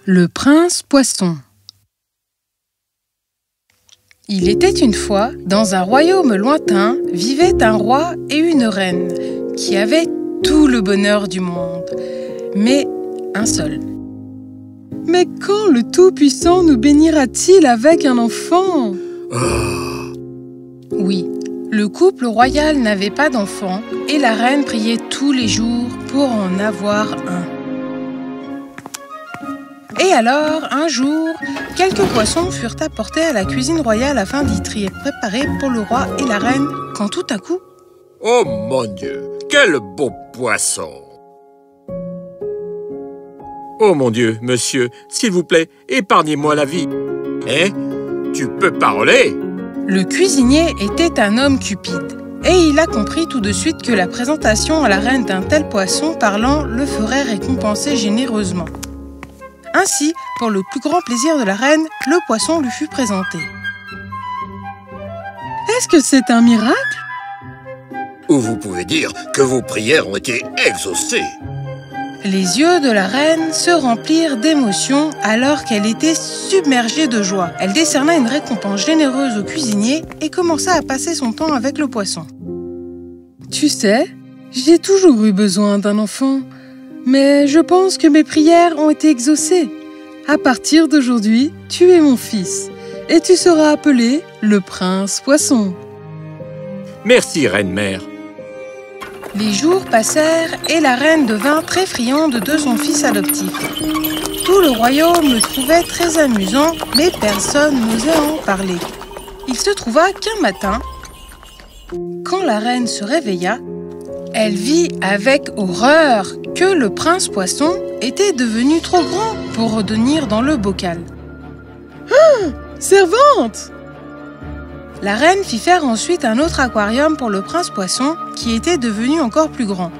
Le prince poisson. Il était une fois, dans un royaume lointain, vivait un roi et une reine qui avaient tout le bonheur du monde, mais un seul. Mais quand le Tout-Puissant nous bénira-t-il avec un enfant? Oui, le couple royal n'avait pas d'enfant et la reine priait tous les jours pour en avoir un. Et alors, un jour, quelques poissons furent apportés à la cuisine royale afin d'y être préparés pour le roi et la reine, quand tout à coup... Oh mon Dieu, quel beau poisson! Oh mon Dieu, monsieur, s'il vous plaît, épargnez-moi la vie. Hein? Tu peux parler? Le cuisinier était un homme cupide, et il a compris tout de suite que la présentation à la reine d'un tel poisson parlant le ferait récompenser généreusement. Ainsi, pour le plus grand plaisir de la reine, le poisson lui fut présenté. Est-ce que c'est un miracle? Ou vous pouvez dire que vos prières ont été exaucées. Les yeux de la reine se remplirent d'émotion alors qu'elle était submergée de joie. Elle décerna une récompense généreuse au cuisinier et commença à passer son temps avec le poisson. Tu sais, j'ai toujours eu besoin d'un enfant. Mais je pense que mes prières ont été exaucées. À partir d'aujourd'hui, tu es mon fils, et tu seras appelé le prince poisson. Merci, reine-mère. Les jours passèrent et la reine devint très friande de son fils adoptif. Tout le royaume le trouvait très amusant, mais personne n'osait en parler. Il se trouva qu'un matin, quand la reine se réveilla, elle vit avec horreur que le prince poisson était devenu trop grand pour revenir dans le bocal. Ah, servante! La reine fit faire ensuite un autre aquarium pour le prince poisson qui était devenu encore plus grand.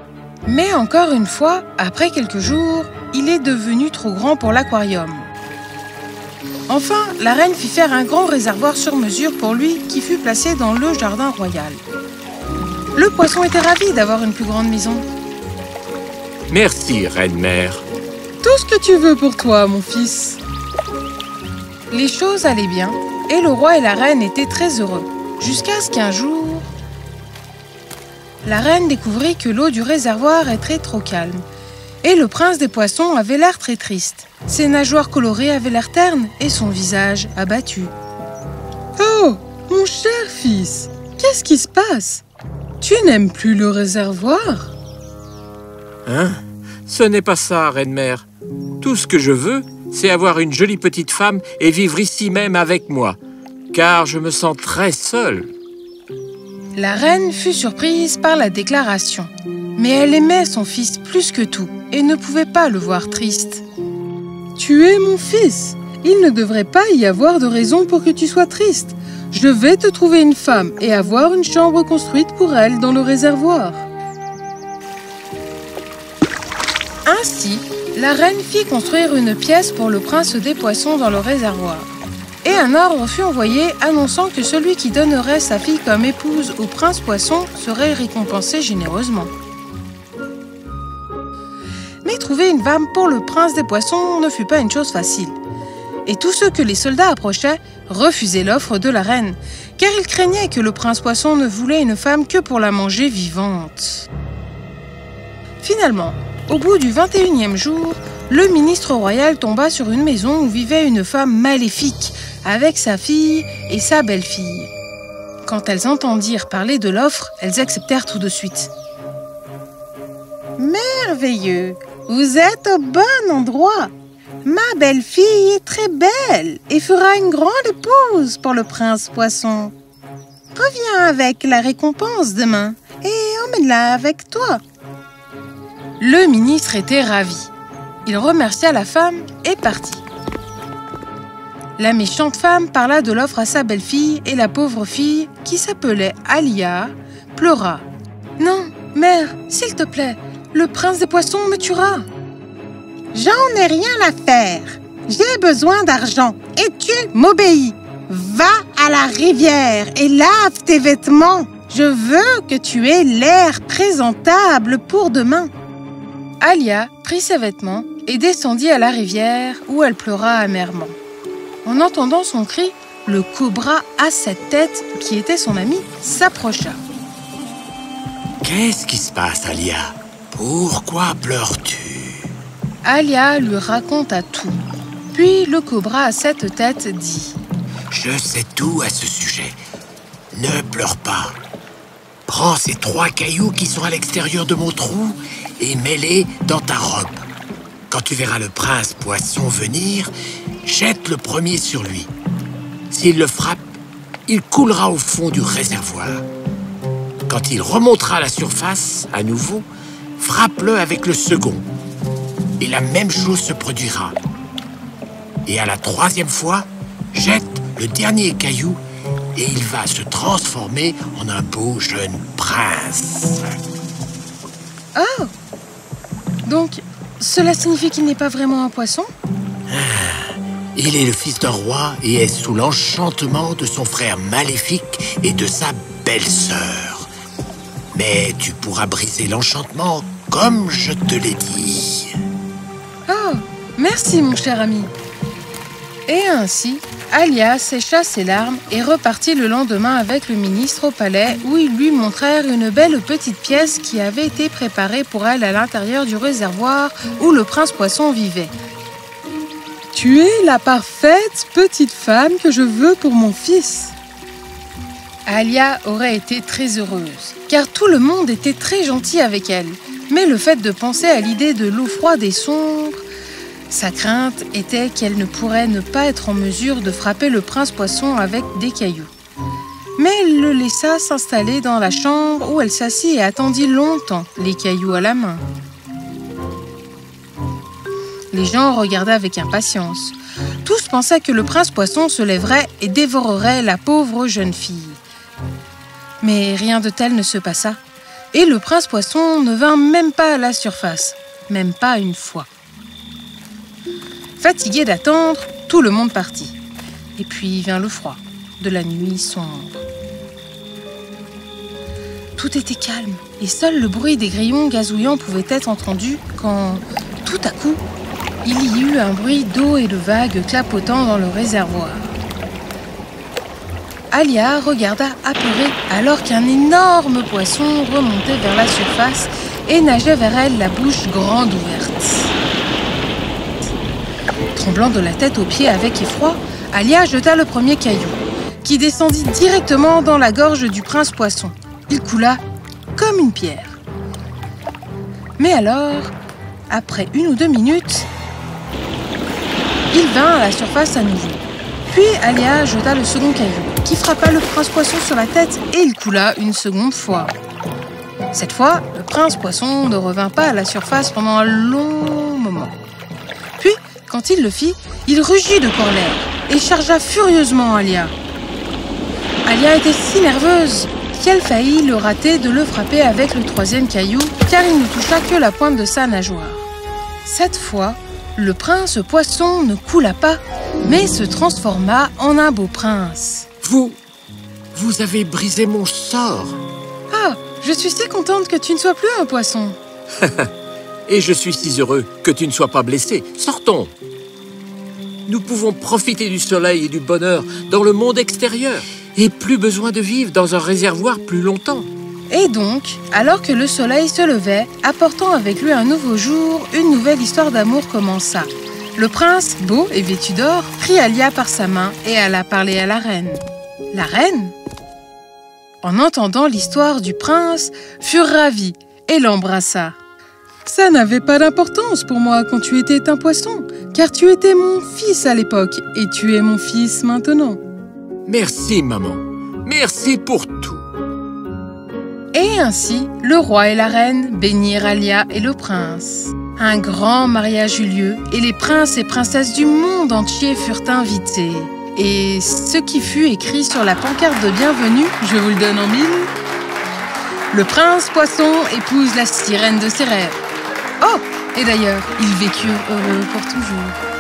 Mais encore une fois, après quelques jours, il est devenu trop grand pour l'aquarium. Enfin, la reine fit faire un grand réservoir sur mesure pour lui qui fut placé dans le jardin royal. Le poisson était ravi d'avoir une plus grande maison. Merci, reine-mère. Tout ce que tu veux pour toi, mon fils. Les choses allaient bien, et le roi et la reine étaient très heureux, jusqu'à ce qu'un jour... La reine découvrit que l'eau du réservoir était trop calme, et le prince des poissons avait l'air très triste. Ses nageoires colorées avaient l'air ternes, et son visage abattu. Oh, mon cher fils, qu'est-ce qui se passe? Tu n'aimes plus le réservoir? Hein? Ce n'est pas ça, reine-mère. Tout ce que je veux, c'est avoir une jolie petite femme et vivre ici même avec moi, car je me sens très seule. La reine fut surprise par la déclaration, mais elle aimait son fils plus que tout et ne pouvait pas le voir triste. Tu es mon fils. Il ne devrait pas y avoir de raison pour que tu sois triste. Je vais te trouver une femme et avoir une chambre construite pour elle dans le réservoir. Ainsi, la reine fit construire une pièce pour le prince des poissons dans le réservoir. Et un ordre fut envoyé annonçant que celui qui donnerait sa fille comme épouse au prince poisson serait récompensé généreusement. Mais trouver une femme pour le prince des poissons ne fut pas une chose facile. Et tous ceux que les soldats approchaient refusaient l'offre de la reine, car ils craignaient que le prince poisson ne voulait une femme que pour la manger vivante. Finalement, au bout du 21e jour, le ministre royal tomba sur une maison où vivait une femme maléfique, avec sa fille et sa belle-fille. Quand elles entendirent parler de l'offre, elles acceptèrent tout de suite. Merveilleux! Vous êtes au bon endroit! Ma belle-fille est très belle et fera une grande épouse pour le prince poisson. Reviens avec la récompense demain et emmène-la avec toi. Le ministre était ravi. Il remercia la femme et partit. La méchante femme parla de l'offre à sa belle-fille et la pauvre fille, qui s'appelait Alia, pleura. « Non, mère, s'il te plaît, le prince des poissons me tuera. » J'en ai rien à faire. J'ai besoin d'argent et tu m'obéis. Va à la rivière et lave tes vêtements. Je veux que tu aies l'air présentable pour demain. Alia prit ses vêtements et descendit à la rivière où elle pleura amèrement. En entendant son cri, le cobra à 7 têtes, qui était son ami, s'approcha. Qu'est-ce qui se passe, Alia? Pourquoi pleures-tu? Alia lui raconta tout. Puis le cobra à 7 têtes dit: Je sais tout à ce sujet. Ne pleure pas. Prends ces 3 cailloux qui sont à l'extérieur de mon trou et mets-les dans ta robe. Quand tu verras le prince poisson venir, jette le premier sur lui. S'il le frappe, il coulera au fond du réservoir. Quand il remontera à la surface, à nouveau, frappe-le avec le second. Et la même chose se produira. Et à la 3e fois, jette le dernier caillou et il va se transformer en un beau jeune prince. Oh! Donc, cela signifie qu'il n'est pas vraiment un poisson? Il est le fils d'un roi et est sous l'enchantement de son frère maléfique et de sa belle-sœur. Mais tu pourras briser l'enchantement comme je te l'ai dit. Oh, merci mon cher ami. Et ainsi, Alia sécha ses larmes et repartit le lendemain avec le ministre au palais où ils lui montrèrent une belle petite pièce qui avait été préparée pour elle à l'intérieur du réservoir où le prince poisson vivait. « Tu es la parfaite petite femme que je veux pour mon fils. » Alia aurait été très heureuse, car tout le monde était très gentil avec elle. Mais le fait de penser à l'idée de l'eau froide et sombre, sa crainte était qu'elle ne pourrait ne pas être en mesure de frapper le prince poisson avec des cailloux. Mais elle le laissa s'installer dans la chambre où elle s'assit et attendit longtemps, les cailloux à la main. Les gens regardaient avec impatience. Tous pensaient que le prince poisson se lèverait et dévorerait la pauvre jeune fille. Mais rien de tel ne se passa. Et le prince poisson ne vint même pas à la surface, même pas une fois. Fatigué d'attendre, tout le monde partit. Et puis vint le froid de la nuit sombre. Tout était calme et seul le bruit des grillons gazouillants pouvait être entendu quand, tout à coup, il y eut un bruit d'eau et de vagues clapotant dans le réservoir. Alia regarda apeurée alors qu'un énorme poisson remontait vers la surface et nageait vers elle la bouche grande ouverte. Tremblant de la tête aux pieds avec effroi, Alia jeta le premier caillou, qui descendit directement dans la gorge du prince poisson. Il coula comme une pierre. Mais alors, après 1 ou 2 minutes, il vint à la surface à nouveau. Puis Alia jeta le second caillou, qui frappa le prince poisson sur la tête et il coula une seconde fois. Cette fois, le prince poisson ne revint pas à la surface pendant un long moment. Puis, quand il le fit, il rugit de colère et chargea furieusement Alia. Alia était si nerveuse qu'elle faillit le rater de le frapper avec le 3e caillou, car il ne toucha que la pointe de sa nageoire. Cette fois, le prince poisson ne coula pas, mais se transforma en un beau prince. Vous avez brisé mon sort. Ah, je suis si contente que tu ne sois plus un poisson. Et je suis si heureux que tu ne sois pas blessé. Sortons. Nous pouvons profiter du soleil et du bonheur dans le monde extérieur. Et plus besoin de vivre dans un réservoir plus longtemps. Et donc, alors que le soleil se levait, apportant avec lui un nouveau jour, une nouvelle histoire d'amour commença. Le prince, beau et vêtu d'or, prit Alia par sa main et alla parler à la reine. La reine, en entendant l'histoire du prince, fut ravie et l'embrassa. « Ça n'avait pas d'importance pour moi quand tu étais un poisson, car tu étais mon fils à l'époque et tu es mon fils maintenant. » Merci, maman. Merci pour tout. Et ainsi, le roi et la reine bénirent Alia et le prince. Un grand mariage eut lieu et les princes et princesses du monde entier furent invités. Et ce qui fut écrit sur la pancarte de bienvenue, je vous le donne en 1000. Le prince poisson épouse la sirène de ses rêves. Oh, et d'ailleurs, ils vécurent heureux pour toujours.